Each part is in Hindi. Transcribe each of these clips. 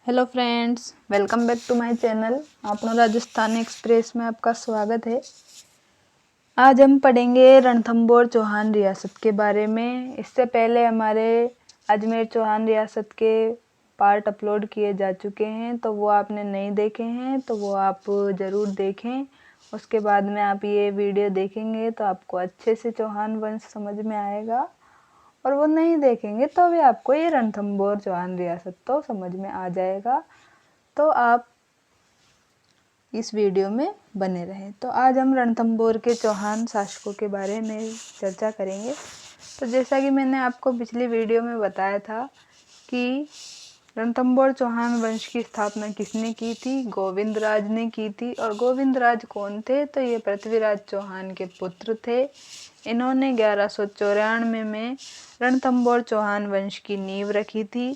Hello friends, welcome back to my channel. आपनो राजस्थान एक्सप्रेस में आपका स्वागत है। आज हम पढ़ेंगे रणथंभौर चौहान रियासत के बारे में। इससे पहले हमारे अजमेर चौहान रियासत के पार्ट अपलोड किए जा चुके हैं, तो वो आपने नहीं देखे हैं तो वो आप ज़रूर देखें। उसके बाद में आप ये वीडियो देखेंगे तो आपको अच्छे से चौहान वंश समझ में आएगा, और वो नहीं देखेंगे तो भी आपको ये रणथंभौर चौहान रियासत तो समझ में आ जाएगा। तो आप इस वीडियो में बने रहें। तो आज हम रणथंभौर के चौहान शासकों के बारे में चर्चा करेंगे। तो जैसा कि मैंने आपको पिछली वीडियो में बताया था कि रणथंभौर चौहान वंश की स्थापना किसने की थी? गोविंदराज ने की थी। और गोविंदराज कौन थे? तो ये पृथ्वीराज चौहान के पुत्र थे। इन्होंने 1194 में रणथंभौर चौहान वंश की नींव रखी थी।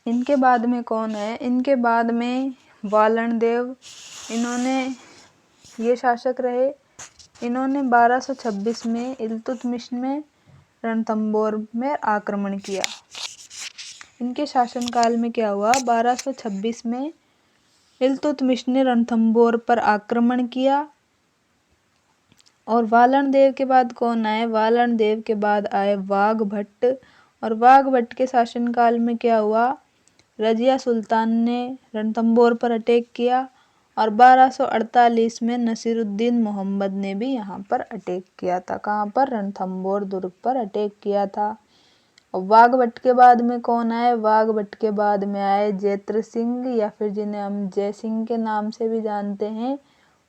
इनके बाद में कौन है? इनके बाद में वालन देव, इन्होंने ये शासक रहे। इन्होंने 1226 में इल्तुतमिश में रणथंभौर में आक्रमण किया। इनके शासनकाल में क्या हुआ? 1226 में इल्तुतमिश ने रणथंभौर पर आक्रमण किया। और वालन देव के बाद कौन आए? वालन देव के बाद आए वाघ भट्ट। और वाघ भट्ट के शासनकाल में क्या हुआ? रजिया सुल्तान ने रणथंभौर पर अटैक किया। और 1248 में नसीरुद्दीन मोहम्मद ने भी यहाँ पर अटैक किया था। कहाँ पर? रणथंभौर दुर्ग पर अटैक किया था। और वाघ भट्ट के बाद में कौन आए? वाघ भट्ट के बाद में आए जैत्र सिंह, या फिर जिन्हें हम जय सिंह के नाम से भी जानते हैं,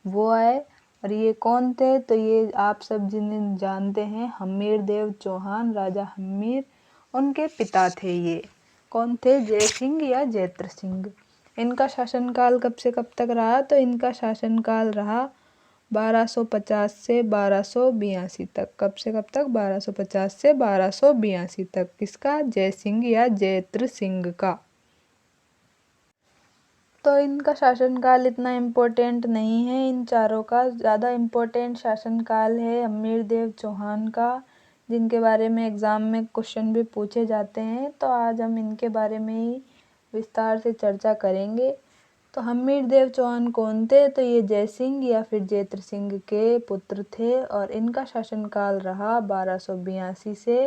वो आए। और ये कौन थे? तो ये आप सब जिन्हें जानते हैं, हम्मीर देव चौहान, राजा हम्मीर, उनके पिता थे। ये कौन थे? जय सिंह या जैत्र सिंह। इनका शासनकाल कब से कब तक रहा? तो इनका शासनकाल रहा 1250 से 1282 तक। कब से कब तक? 1250 से 1282 तक। किसका? जय सिंह या जैत्र सिंह का। तो इनका शासनकाल इतना इम्पोर्टेंट नहीं है। इन चारों का ज़्यादा इम्पोर्टेंट शासनकाल है हम्मीर देव चौहान का, जिनके बारे में एग्ज़ाम में क्वेश्चन भी पूछे जाते हैं। तो आज हम इनके बारे में ही विस्तार से चर्चा करेंगे। तो हम्मीर देव चौहान कौन थे? तो ये जय सिंह या फिर जैत्र सिंह के पुत्र थे। और इनका शासनकाल रहा 1282 से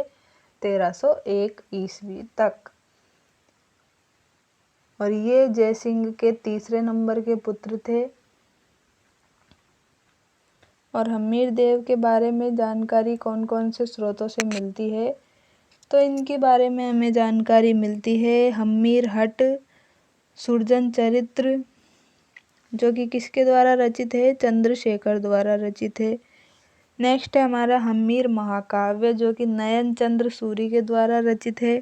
1301 ईस्वी तक। और ये जय सिंह के तीसरे नंबर के पुत्र थे। और हम्मीर देव के बारे में जानकारी कौन कौन से स्रोतों से मिलती है? तो इनके बारे में हमें जानकारी मिलती है हम्मीर हट सुरजन चरित्र, जो कि किसके द्वारा रचित है? चंद्रशेखर द्वारा रचित है। नेक्स्ट है हमारा हम्मीर महाकाव्य, जो कि नयन चंद्र सूरी के द्वारा रचित है।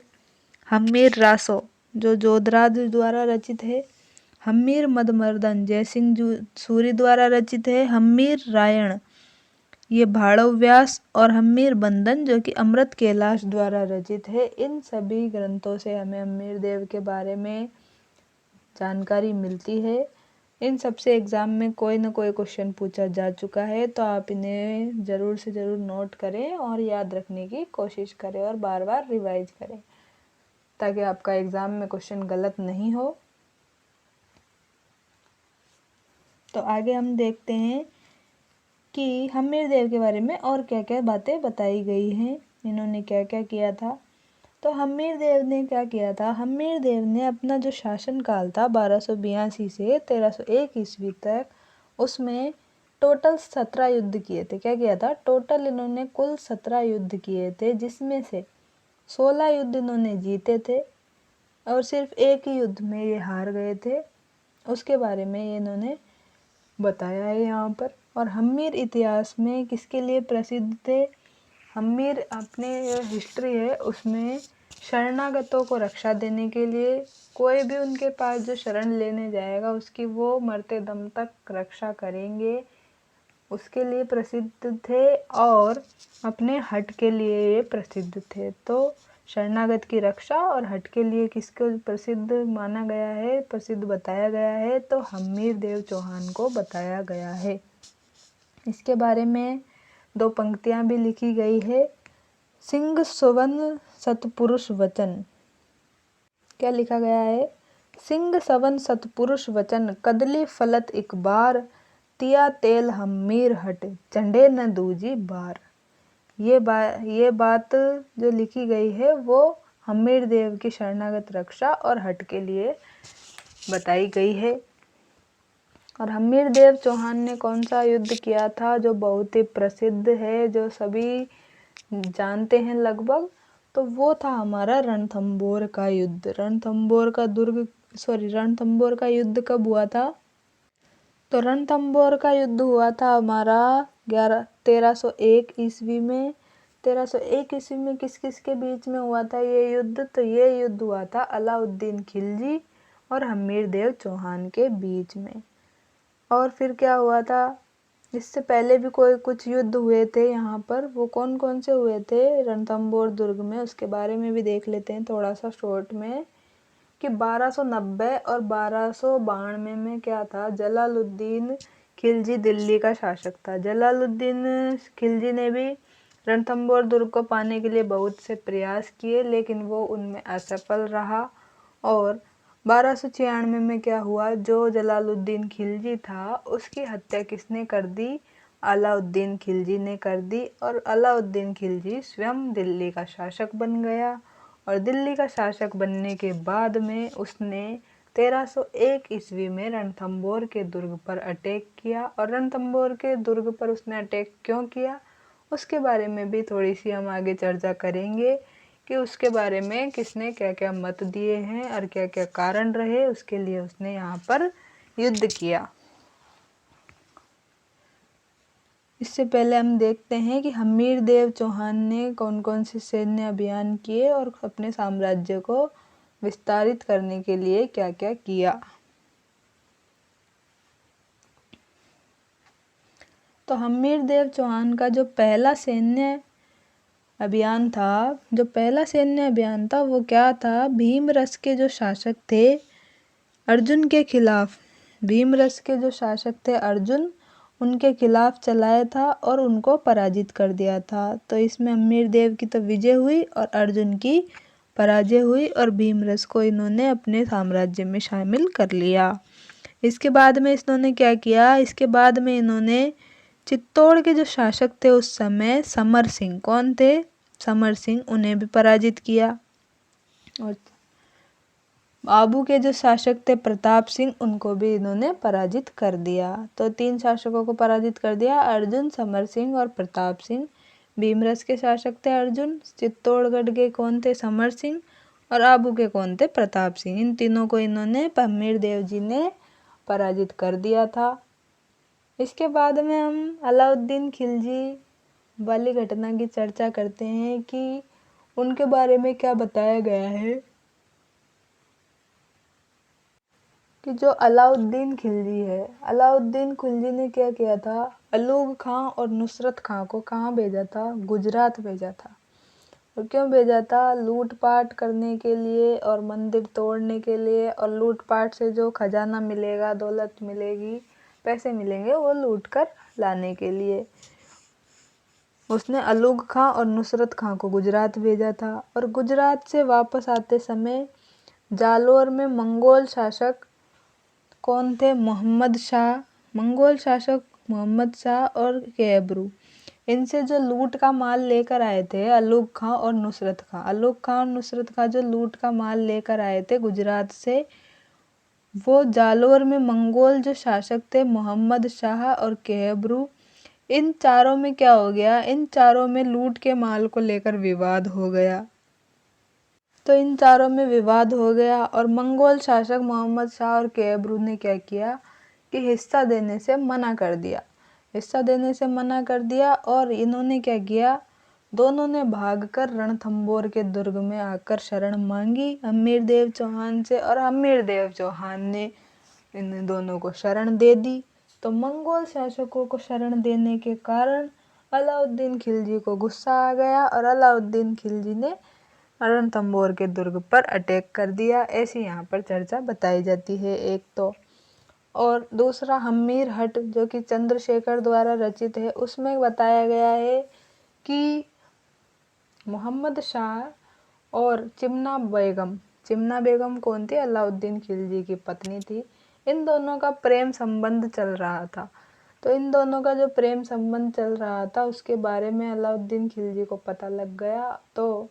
हम्मीर रासो, जो जोधराज द्वारा रचित है। हम्मीर मदमर्दन, जय सिंह सूरी द्वारा रचित है। हम्मीर रायण, ये भाड़व व्यास। और हम्मीर बंदन, जो कि अमृत कैलाश द्वारा रचित है। इन सभी ग्रंथों से हमें हम्मीर देव के बारे में जानकारी मिलती है। इन सबसे एग्ज़ाम में कोई ना कोई क्वेश्चन पूछा जा चुका है, तो आप इन्हें ज़रूर से ज़रूर नोट करें और याद रखने की कोशिश करें और बार बार रिवाइज करें, ताकि आपका एग्ज़ाम में क्वेश्चन गलत नहीं हो। तो आगे हम देखते हैं कि हम्मीर देव के बारे में और क्या क्या बातें बताई गई हैं, इन्होंने क्या क्या किया था। तो हम्मीर देव ने क्या किया था? हम्मीर देव ने अपना जो शासनकाल था 1282 से 1301 ईस्वी तक, उसमें टोटल 17 युद्ध किए थे। क्या किया था? टोटल इन्होंने कुल 17 युद्ध किए थे, जिसमें से 16 युद्ध इन्होंने जीते थे और सिर्फ एक ही युद्ध में ये हार गए थे। उसके बारे में इन्होंने बताया है यहाँ पर। और हम्मीर इतिहास में किसके लिए प्रसिद्ध थे? हम्मीर अपने जो हिस्ट्री है उसमें शरणागतों को रक्षा देने के लिए, कोई भी उनके पास जो शरण लेने जाएगा उसकी वो मरते दम तक रक्षा करेंगे, उसके लिए प्रसिद्ध थे। और अपने हट के लिए ये प्रसिद्ध थे। तो शरणागत की रक्षा और हट के लिए किसको प्रसिद्ध माना गया है, प्रसिद्ध बताया गया है? तो हम्मीर देव चौहान को बताया गया है। इसके बारे में 2 पंक्तियाँ भी लिखी गई है। सिंह सुवन सतपुरुष वचन, क्या लिखा गया है, सिंह सवन सतपुरुष वचन कदली फलत एक बार, तिया तेल हमीर हट चंडे न दूजी बार। ये बात जो लिखी गई है वो हमीर देव की शरणागत रक्षा और हट के लिए बताई गई है। और हमीर देव चौहान ने कौन सा युद्ध किया था जो बहुत ही प्रसिद्ध है, जो सभी जानते हैं लगभग, तो वो था हमारा रणथंभौर का युद्ध। रणथंभौर का युद्ध कब हुआ था, तो रणथंभौर का युद्ध हुआ था हमारा 1301 ईस्वी में। 1301 ईस्वी में किस किस के बीच में हुआ था ये युद्ध, तो ये युद्ध हुआ था अलाउद्दीन खिलजी और हमीर देव चौहान के बीच में। और फिर क्या हुआ था, इससे पहले भी कुछ युद्ध हुए थे यहाँ पर, वो कौन कौन से हुए थे रणथंभौर दुर्ग में, उसके बारे में भी देख लेते हैं थोड़ा सा शॉर्ट में। कि 1290 और 1292 में क्या था, जलालुद्दीन खिलजी दिल्ली का शासक था। जलालुद्दीन खिलजी ने भी रणथंभौर दुर्ग को पाने के लिए बहुत से प्रयास किए, लेकिन वो उनमें असफल रहा। और 1296 में क्या हुआ, जो जलालुद्दीन खिलजी था उसकी हत्या किसने कर दी, अलाउद्दीन खिलजी ने कर दी। और अलाउद्दीन खिलजी स्वयं दिल्ली का शासक बन गया। और दिल्ली का शासक बनने के बाद में उसने 1301 ईस्वी में रणथंभौर के दुर्ग पर अटैक किया। और रणथंभौर के दुर्ग पर उसने अटैक क्यों किया, उसके बारे में भी थोड़ी सी हम आगे चर्चा करेंगे कि उसके बारे में किसने क्या क्या मत दिए हैं और क्या क्या कारण रहे उसके लिए उसने यहाँ पर युद्ध किया। इससे पहले हम देखते हैं कि हमीर देव चौहान ने कौन कौन से सैन्य अभियान किए और अपने साम्राज्य को विस्तारित करने के लिए क्या क्या किया। तो हमीर देव चौहान का जो पहला सैन्य अभियान था वो क्या था, भीमरस के जो शासक थे अर्जुन के खिलाफ, भीमरस के जो शासक थे अर्जुन, उनके खिलाफ चलाया था और उनको पराजित कर दिया था। तो इसमें हमीर देव की तो विजय हुई और अर्जुन की पराजय हुई और भीमरस को इन्होंने अपने साम्राज्य में शामिल कर लिया। इसके बाद में इन्होंने क्या किया, इसके बाद में इन्होंने चित्तौड़ के जो शासक थे उस समय समर सिंह, कौन थे, समर सिंह, उन्हें भी पराजित किया। और आबू के जो शासक थे प्रताप सिंह, उनको भी इन्होंने पराजित कर दिया। तो 3 शासकों को पराजित कर दिया, अर्जुन, समर सिंह और प्रताप सिंह। भीमरस के शासक थे अर्जुन, चित्तौड़गढ़ के कौन थे, समर सिंह, और आबू के कौन थे, प्रताप सिंह। इन तीनों को इन्होंने हमीर देव जी ने पराजित कर दिया था। इसके बाद में हम अलाउद्दीन खिलजी वाली घटना की चर्चा करते हैं कि उनके बारे में क्या बताया गया है। कि जो अलाउद्दीन खिलजी है, अलाउद्दीन खिलजी ने क्या किया था, अलूग खां और नुसरत खां को कहाँ भेजा था, गुजरात भेजा था। और क्यों भेजा था, लूटपाट करने के लिए और मंदिर तोड़ने के लिए, और लूटपाट से जो खजाना मिलेगा, दौलत मिलेगी, पैसे मिलेंगे, वो लूट कर लाने के लिए उसने अलूग खां और नुसरत खां को गुजरात भेजा था। और गुजरात से वापस आते समय जालोर में मंगोल शासक कौन थे, मोहम्मद शाह, मंगोल शासक मोहम्मद शाह और केबरू, इनसे जो लूट का माल लेकर आए थे अलूग खां और नुसरत खां, अलूग खां और नुसरत खां जो लूट का माल लेकर आए थे गुजरात से, वो जालोर में मंगोल जो शासक थे मोहम्मद शाह और केबरू, इन चारों में क्या हो गया, इन चारों में लूट के माल को लेकर विवाद हो गया। तो इन चारों में विवाद हो गया और मंगोल शासक मोहम्मद शाह और केबरू ने क्या किया कि हिस्सा देने से मना कर दिया। और इन्होंने क्या किया, दोनों ने भागकर रणथंभौर के दुर्ग में आकर शरण मांगी हमीर देव चौहान से, और हमीर देव चौहान ने इन दोनों को शरण दे दी। तो मंगोल शासकों को शरण देने के कारण अलाउद्दीन खिलजी को गुस्सा आ गया और अलाउद्दीन खिलजी ने रणथंभौर के दुर्ग पर अटैक कर दिया। ऐसी यहाँ पर चर्चा बताई जाती है एक तो। और दूसरा हमीर हट जो कि चंद्रशेखर द्वारा रचित है, उसमें बताया गया है कि मोहम्मद शाह और चिमना बेगम चिमना बेगम कौन थी? अलाउद्दीन खिलजी की पत्नी थी। इन दोनों का प्रेम संबंध चल रहा था। तो इन दोनों का जो प्रेम संबंध चल रहा था उसके बारे में अलाउद्दीन खिलजी को पता लग गया। तो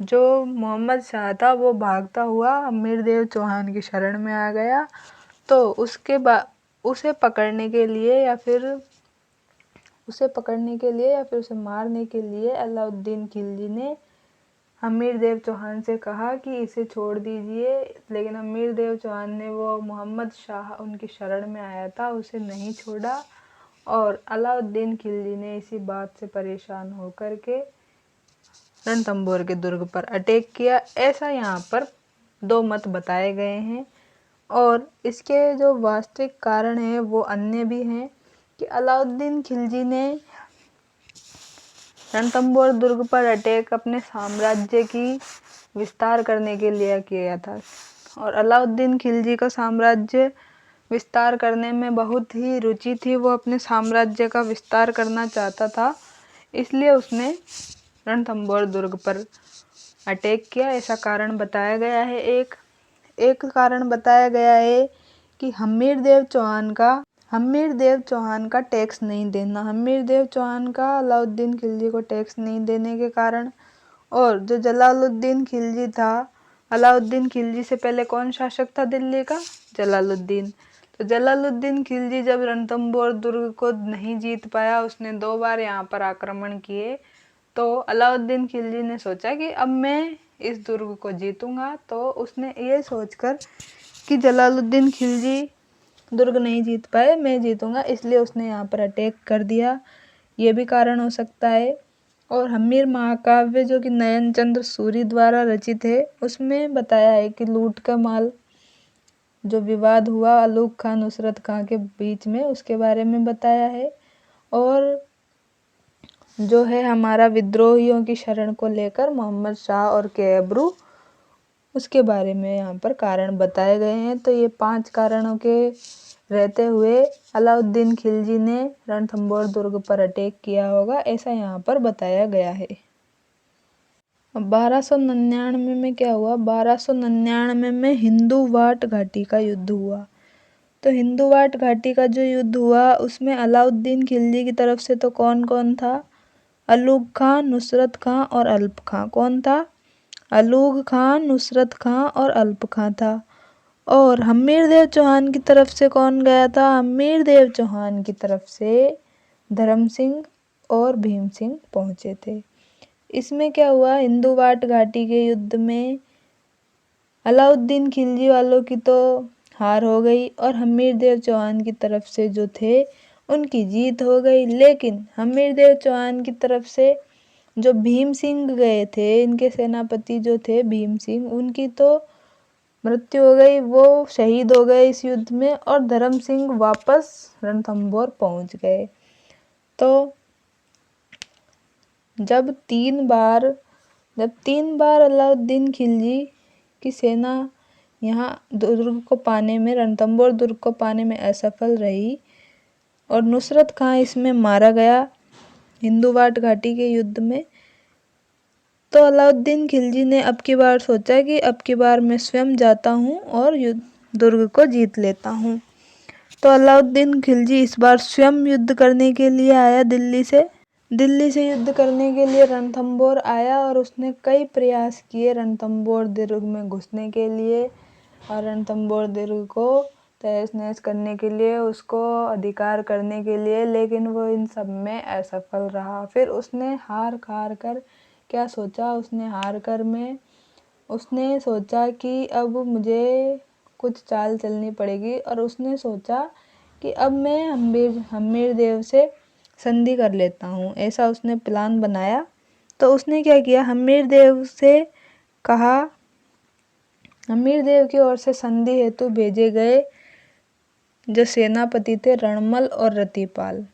जो मोहम्मद शाह था वो भागता हुआ हमीरदेव चौहान की शरण में आ गया। तो उसके बाद उसे पकड़ने के लिए या फिर उसे मारने के लिए अलाउद्दीन खिलजी ने हमीरदेव चौहान से कहा कि इसे छोड़ दीजिए, लेकिन हमीरदेव चौहान ने, वो मोहम्मद शाह उनकी शरण में आया था, उसे नहीं छोड़ा। और अलाउद्दीन खिलजी ने इसी बात से परेशान होकर के रणथंभौर के दुर्ग पर अटैक किया। ऐसा यहाँ पर 2 मत बताए गए हैं और इसके जो वास्तविक कारण हैं वो अन्य भी हैं कि अलाउद्दीन खिलजी ने रणथंभौर दुर्ग पर अटैक अपने साम्राज्य की विस्तार करने के लिए किया था और अलाउद्दीन खिलजी का साम्राज्य विस्तार करने में बहुत ही रुचि थी। वो अपने साम्राज्य का विस्तार करना चाहता था, इसलिए उसने रणथंभौर दुर्ग पर अटैक किया। ऐसा कारण बताया गया है। एक कारण बताया गया है कि हमीरदेव चौहान का टैक्स नहीं देना। हमीरदेव चौहान का अलाउद्दीन खिलजी को टैक्स नहीं देने के कारण, और जो जलालुद्दीन खिलजी था, अलाउद्दीन खिलजी से पहले कौन शासक था दिल्ली का? जलालुद्दीन। तो जलालुद्दीन खिलजी जब रणथंभौर दुर्ग को नहीं जीत पाया, उसने 2 बार यहाँ पर आक्रमण किए। तो अलाउद्दीन खिलजी ने सोचा कि अब मैं इस दुर्ग को जीतूंगा। तो उसने ये सोचकर कि जलालुद्दीन खिलजी दुर्ग नहीं जीत पाए, मैं जीतूंगा, इसलिए उसने यहाँ पर अटैक कर दिया। ये भी कारण हो सकता है। और हमीर महाकाव्य जो कि नयनचंद्र सूरी द्वारा रचित है, उसमें बताया है कि लूट का माल जो विवाद हुआ अलूग खां नुसरत खां के बीच में, उसके बारे में बताया है। और जो है हमारा विद्रोहियों की शरण को लेकर मोहम्मद शाह और केबरू, उसके बारे में यहाँ पर कारण बताए गए हैं। तो ये 5 कारणों के रहते हुए अलाउद्दीन खिलजी ने रणथंभौर दुर्ग पर अटैक किया होगा, ऐसा यहाँ पर बताया गया है। 1299 में क्या हुआ? 1299 में हिंदुवाट घाटी का युद्ध हुआ। तो हिंदुवाट घाटी का जो युद्ध हुआ उसमें अलाउद्दीन खिलजी की तरफ से तो कौन कौन था? अलूग खां, नुसरत खां और अल्प खां। कौन था? अलूग खां, नुसरत खां और अल्प खां था। और हमीरदेव चौहान की तरफ से कौन गया था? हमीरदेव चौहान की तरफ से धर्म सिंह और भीम सिंह पहुंचे थे। इसमें क्या हुआ? हिंदुवाट घाटी के युद्ध में अलाउद्दीन खिलजी वालों की तो हार हो गई और हमीरदेव चौहान की तरफ से जो थे उनकी जीत हो गई। लेकिन हमीरदेव चौहान की तरफ से जो भीम सिंह गए थे, इनके सेनापति जो थे भीम सिंह, उनकी तो मृत्यु हो गई, वो शहीद हो गए इस युद्ध में। और धर्म सिंह वापस रणथंभौर पहुंच गए। तो जब 3 बार अलाउद्दीन खिलजी की सेना यहाँ दुर्ग को पाने में, रणथंभौर दुर्ग को पाने में असफल रही और नुसरत खां इसमें मारा गया हिंदुवाट घाटी के युद्ध में, तो अलाउद्दीन खिलजी ने अब की बार सोचा कि अब की बार मैं स्वयं जाता हूँ और दुर्ग को जीत लेता हूँ। तो अलाउद्दीन खिलजी इस बार स्वयं युद्ध करने के लिए आया। दिल्ली से युद्ध करने के लिए रणथंभौर आया और उसने कई प्रयास किए रणथंभौर दुर्ग में घुसने के लिए और रणथंभौर दुर्ग को तहस नहस करने के लिए, उसको अधिकार करने के लिए, लेकिन वो इन सब में असफल रहा। फिर उसने हार कर क्या सोचा? उसने सोचा कि अब मुझे कुछ चाल चलनी पड़ेगी और उसने सोचा कि अब मैं हमीरदेव से संधि कर लेता हूँ। ऐसा उसने प्लान बनाया। तो उसने क्या किया? हमीरदेव से कहा, हमीरदेव की ओर से संधि हेतु भेजे गए जो सेनापति थे रणमल और रतिपाल,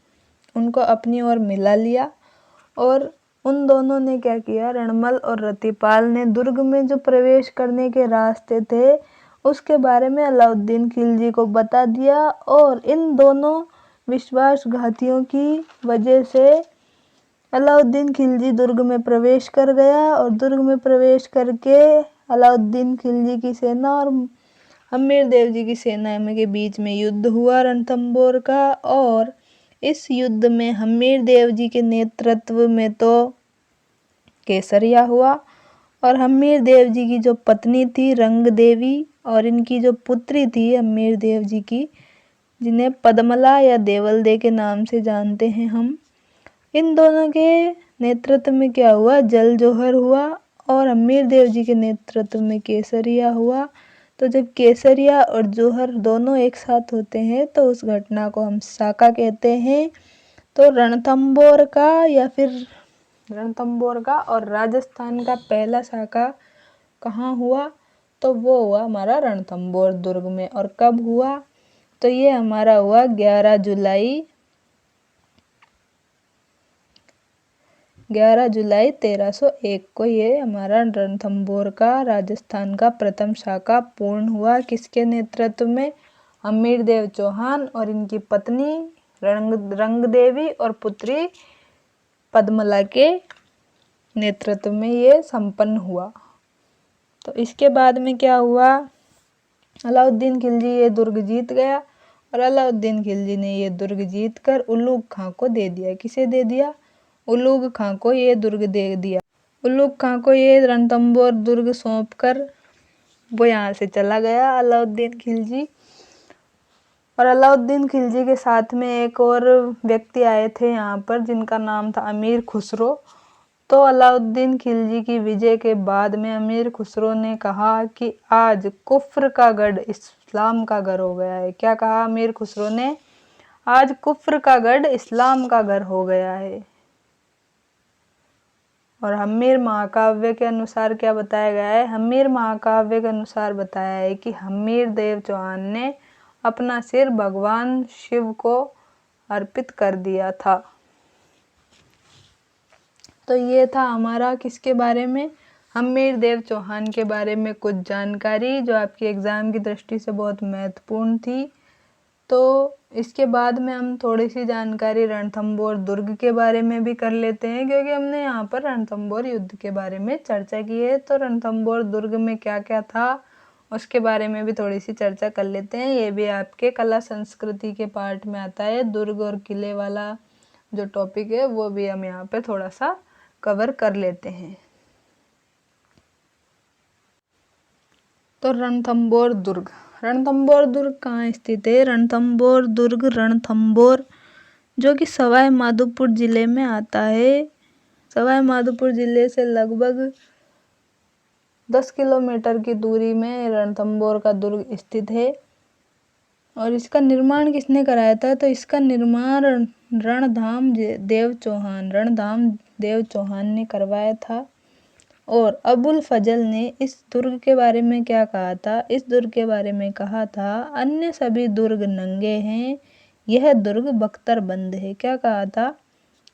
उनको अपनी ओर मिला लिया। और उन दोनों ने क्या किया? रणमल और रतिपाल ने दुर्ग में जो प्रवेश करने के रास्ते थे उसके बारे में अलाउद्दीन खिलजी को बता दिया। और इन दोनों विश्वासघातियों की वजह से अलाउद्दीन खिलजी दुर्ग में प्रवेश कर गया और दुर्ग में प्रवेश करके अलाउद्दीन खिलजी की सेना और हम्मीर देव जी की सेना के बीच में युद्ध हुआ रणथंभौर का। और इस युद्ध में हम्मीर देव जी के नेतृत्व में तो केसरिया हुआ, और हम्मीर देव जी की जो पत्नी थी रंग देवी और इनकी जो पुत्री थी हम्मीर देव जी की, जिन्हें पद्मला या देवल दे के नाम से जानते हैं हम, इन दोनों के नेतृत्व में क्या हुआ, जल जोहर हुआ। और हम्मीर देव जी के नेतृत्व में केसरिया हुआ। तो जब केसरिया और जोहर दोनों एक साथ होते हैं तो उस घटना को हम साका कहते हैं। तो रणथंभौर का या फिर रणथंभौर का और राजस्थान का पहला साका कहाँ हुआ, तो वो हुआ हमारा रणथंभौर दुर्ग में। और कब हुआ, तो ये हमारा हुआ 11 जुलाई 1301 को ये हमारा रणथंभौर का राजस्थान का प्रथम शाखा पूर्ण हुआ। किसके नेतृत्व में, हम्मीर देव चौहान और इनकी पत्नी रंग देवी और पुत्री पद्मला के नेतृत्व में ये संपन्न हुआ। तो इसके बाद में क्या हुआ, अलाउद्दीन खिलजी ये दुर्ग जीत गया और अलाउद्दीन खिलजी ने ये दुर्ग जीत कर उलूग खां को दे दिया। किसे दे दिया, उलूग खां को ये दुर्ग दे दिया। उलूग खां को ये रणथंभौर दुर्ग सौंप कर वो यहाँ से चला गया अलाउद्दीन खिलजी। और अलाउद्दीन खिलजी के साथ में एक और व्यक्ति आए थे यहाँ पर, जिनका नाम था अमीर खुसरो। तो अलाउद्दीन खिलजी की विजय के बाद में अमीर खुसरो ने कहा कि आज कुफ्र का गढ़ इस्लाम का घर हो गया है। क्या कहा अमीर खुसरो ने, आज कुफ्र का गढ़ इस्लाम का घर हो गया है। और हम्मीर महाकाव्य के अनुसार क्या बताया गया है, हम्मीर महाकाव्य के अनुसार बताया है कि हम्मीर देव चौहान ने अपना सिर भगवान शिव को अर्पित कर दिया था। तो ये था हमारा किसके बारे में, हम्मीर देव चौहान के बारे में कुछ जानकारी जो आपकी एग्ज़ाम की दृष्टि से बहुत महत्वपूर्ण थी। तो इसके बाद में हम थोड़ी सी जानकारी रणथंभौर दुर्ग के बारे में भी कर लेते हैं, क्योंकि हमने यहाँ पर रणथंभौर युद्ध के बारे में चर्चा की है। तो रणथंभौर दुर्ग में क्या क्या था उसके बारे में भी थोड़ी सी चर्चा कर लेते हैं। ये भी आपके कला संस्कृति के पार्ट में आता है। दुर्ग और किले वाला जो टॉपिक है वो भी हम यहाँ पे थोड़ा सा कवर कर लेते हैं। तो रणथंभौर दुर्ग, रणथंभौर दुर्ग कहाँ स्थित है, रणथंभौर दुर्ग रणथंभौर जो कि सवाई माधोपुर जिले में आता है। सवाई माधोपुर जिले से लगभग 10 किलोमीटर की दूरी में रणथंभौर का दुर्ग स्थित है। और इसका निर्माण किसने कराया था, तो इसका निर्माण रणधाम देव चौहान ने करवाया था। और अबुल फजल ने इस दुर्ग के बारे में क्या कहा था, इस दुर्ग के बारे में कहा था, अन्य सभी दुर्ग नंगे हैं, यह दुर्ग बख्तरबंद है। क्या कहा था,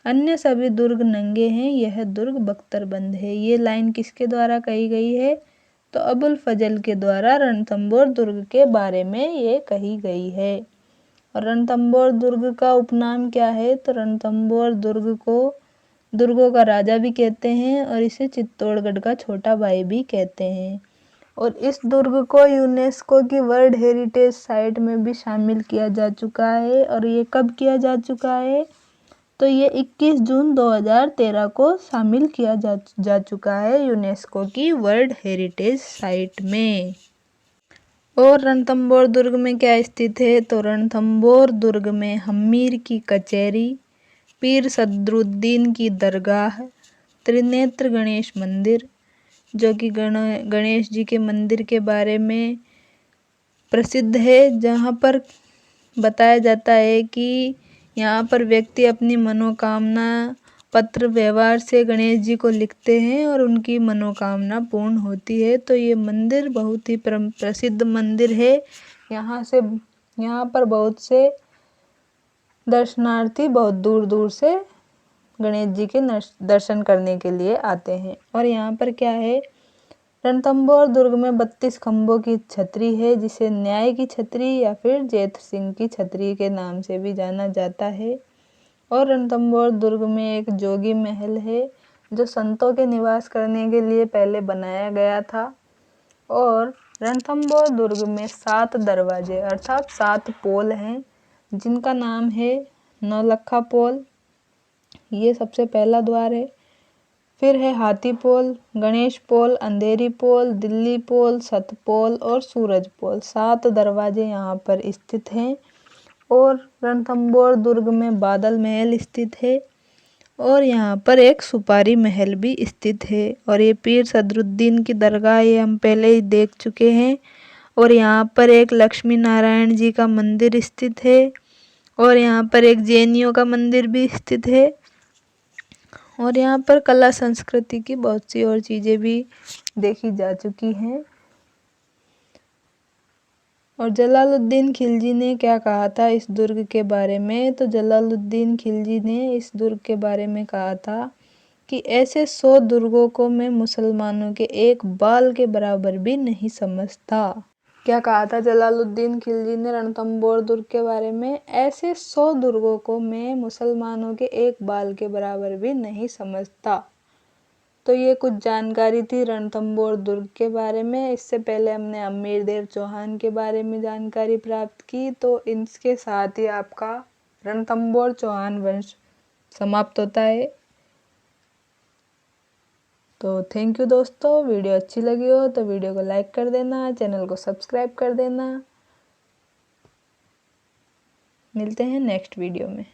अन्य सभी दुर्ग नंगे हैं, यह दुर्ग बख्तरबंद है। ये लाइन किसके द्वारा कही गई है, तो अबुल फजल के द्वारा रणथंभौर दुर्ग के बारे में ये कही गई है। और रणथंभौर दुर्ग का उपनाम क्या है, तो रणथंभौर दुर्ग को दुर्गों का राजा भी कहते हैं और इसे चित्तौड़गढ़ का छोटा भाई भी कहते हैं। और इस दुर्ग को यूनेस्को की वर्ल्ड हेरिटेज साइट में भी शामिल किया जा चुका है। और ये कब किया जा चुका है, तो ये 21 जून 2013 को शामिल किया जा चुका है यूनेस्को की वर्ल्ड हेरिटेज साइट में। और रणथंभौर दुर्ग में क्या स्थित है, तो रणथंभौर दुर्ग में हम्मीर की कचहरी, पीर सदरुद्दीन की दरगाह, त्रिनेत्र गणेश मंदिर जो कि गणेश जी के मंदिर के बारे में प्रसिद्ध है, जहाँ पर बताया जाता है कि यहाँ पर व्यक्ति अपनी मनोकामना पत्र व्यवहार से गणेश जी को लिखते हैं और उनकी मनोकामना पूर्ण होती है। तो ये मंदिर बहुत ही प्रसिद्ध मंदिर है। यहाँ पर बहुत से दर्शनार्थी बहुत दूर दूर से गणेश जी के दर्शन करने के लिए आते हैं। और यहाँ पर क्या है, रणथंभौर दुर्ग में 32 खंभों की छतरी है, जिसे न्याय की छतरी या फिर जेठ सिंह की छतरी के नाम से भी जाना जाता है। और रणथंभौर दुर्ग में एक जोगी महल है जो संतों के निवास करने के लिए पहले बनाया गया था। और रणथंभौर दुर्ग में 7 दरवाजे अर्थात 7 पोल हैं, जिनका नाम है नौलखा पोल, ये सबसे पहला द्वार है। फिर है हाथी पोल, गणेश पोल, अंधेरी पोल, दिल्ली पोल, सतपोल और सूरज पोल। 7 दरवाजे यहाँ पर स्थित हैं। और रणथंभौर दुर्ग में बादल महल स्थित है और यहाँ पर एक सुपारी महल भी स्थित है। और ये पीर सदरुद्दीन की दरगाह, ये हम पहले ही देख चुके हैं। और यहाँ पर एक लक्ष्मी नारायण जी का मंदिर स्थित है और यहाँ पर एक जैनियों का मंदिर भी स्थित है। और यहाँ पर कला संस्कृति की बहुत सी और चीज़ें भी देखी जा चुकी हैं। और जलालुद्दीन खिलजी ने क्या कहा था इस दुर्ग के बारे में, तो जलालुद्दीन खिलजी ने इस दुर्ग के बारे में कहा था कि ऐसे 100 दुर्गों को मैं मुसलमानों के एक बाल के बराबर भी नहीं समझता। क्या कहा था जलालुद्दीन खिलजी ने रणथंभौर दुर्ग के बारे में, ऐसे 100 दुर्गों को मैं मुसलमानों के एक बाल के बराबर भी नहीं समझता। तो ये कुछ जानकारी थी रणथंभौर दुर्ग के बारे में। इससे पहले हमने अमीरदेव चौहान के बारे में जानकारी प्राप्त की, तो इसके साथ ही आपका रणथंभौर चौहान वंश समाप्त होता है। तो थैंक यू दोस्तों, वीडियो अच्छी लगी हो तो वीडियो को लाइक कर देना, चैनल को सब्सक्राइब कर देना। मिलते हैं नेक्स्ट वीडियो में।